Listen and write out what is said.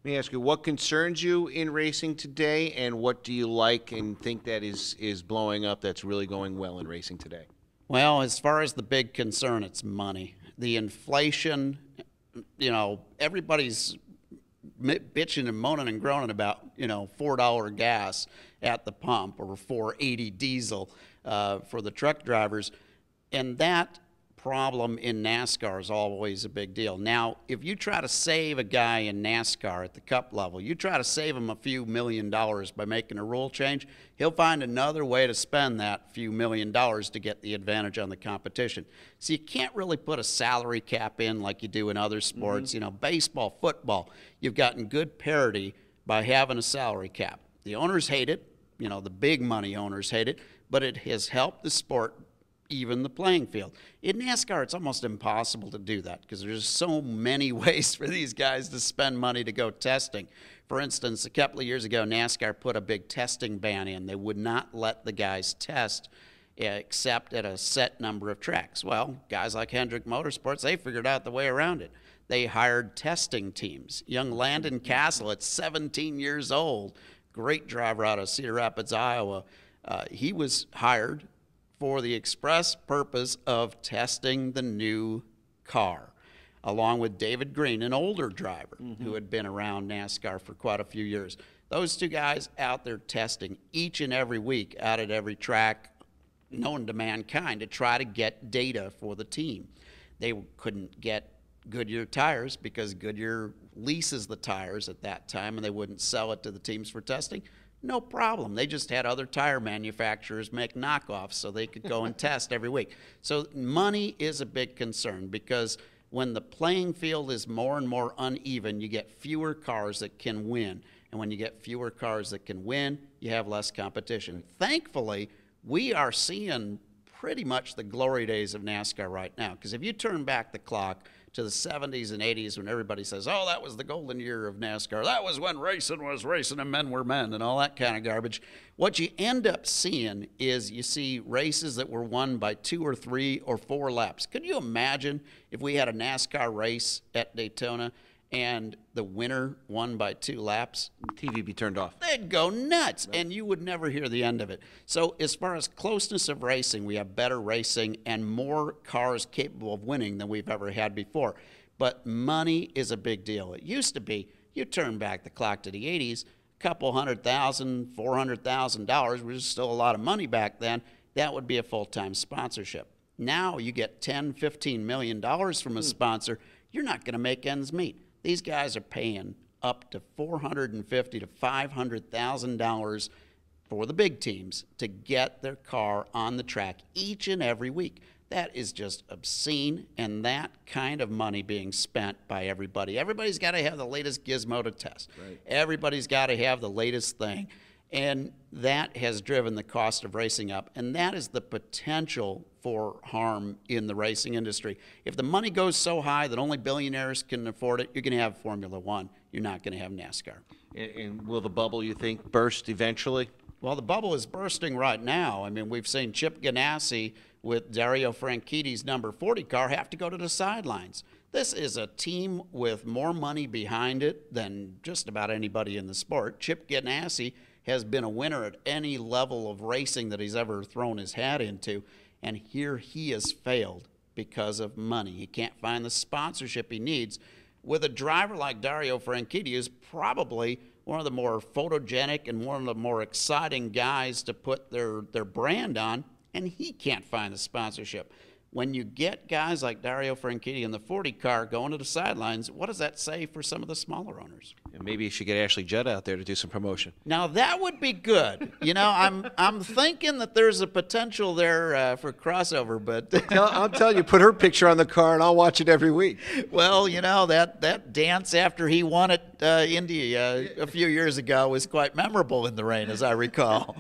Let me ask you, what concerns you in racing today, and what do you like and think that is blowing up that's really going well in racing today? Well, as far as the big concern, it's money. The inflation, everybody's bitching and moaning and groaning about, $4 gas at the pump or 4.80 diesel for the truck drivers. And that problem in NASCAR is always a big deal. Now, if you try to save a guy in NASCAR at the cup level, you try to save him a few $1,000,000 by making a rule change, he'll find another way to spend that few $1,000,000 to get the advantage on the competition. So you can't really put a salary cap in like you do in other sports. Baseball, football, you've gotten good parity by having a salary cap. The owners hate it, the big money owners hate it, but it has helped the sport even the playing field. In NASCAR, it's almost impossible to do that because there's so many ways for these guys to spend money to go testing. For instance, a couple of years ago, NASCAR put a big testing ban in. They would not let the guys test except at a set number of tracks. Well, guys like Hendrick Motorsports, they figured out the way around it. They hired testing teams. Young Landon Castle at 17 years old, great driver out of Cedar Rapids, Iowa, he was hired for the express purpose of testing the new car, along with David Green, an older driver who had been around NASCAR for quite a few years. Those two guys out there testing each and every week out at every track known to mankind to try to get data for the team. They couldn't get Goodyear tires because Goodyear leases the tires at that time, and they wouldn't sell it to the teams for testing. No problem. They just had other tire manufacturers make knockoffs so they could go and test every week. So money is a big concern because when the playing field is more and more uneven, you get fewer cars that can win. And when you get fewer cars that can win, you have less competition. Thankfully, we are seeing pretty much the glory days of NASCAR right now. Because if you turn back the clock to the 70s and 80s when everybody says, oh, that was the golden year of NASCAR. That was when racing was racing and men were men and all that kind of garbage. What you end up seeing is you see races that were won by 2 or 3 or 4 laps. Could you imagine if we had a NASCAR race at Daytona and the winner won by 2 laps? TV be turned off. They'd go nuts, and you would never hear the end of it. So as far as closeness of racing, we have better racing and more cars capable of winning than we've ever had before. But money is a big deal. It used to be, you turn back the clock to the 80s, a couple $100,000, $400,000, which was still a lot of money back then, that would be a full-time sponsorship. Now you get $10, $15 million from a sponsor, you're not going to make ends meet. These guys are paying up to $450,000 to $500,000 for the big teams to get their car on the track each and every week. That is just obscene, and that kind of money being spent by everybody. Everybody's got to have the latest gizmo to test. Right. Everybody's got to have the latest thing. And that has driven the cost of racing up, and that is the potential for harm in the racing industry. If the money goes so high that only billionaires can afford it, you're going to have Formula One. You're not going to have NASCAR. And will the bubble, you think, burst eventually? Well, the bubble is bursting right now. I mean, we've seen Chip Ganassi with Dario Franchitti's number 40 car have to go to the sidelines. This is a team with more money behind it than just about anybody in the sport. Chip Ganassi has been a winner at any level of racing that he's ever thrown his hat into, and here he has failed because of money. He can't find the sponsorship he needs. With a driver like Dario Franchitti, who's probably one of the more photogenic and one of the more exciting guys to put their brand on, and he can't find the sponsorship. When you get guys like Dario Franchitti in the 40 car going to the sidelines, what does that say for some of the smaller owners? And maybe you should get Ashley Judd out there to do some promotion. Now that would be good. I'm thinking that there's a potential there for crossover, but I'm telling you, put her picture on the car, and I'll watch it every week. Well, that dance after he won at Indy a few years ago was quite memorable in the rain, as I recall.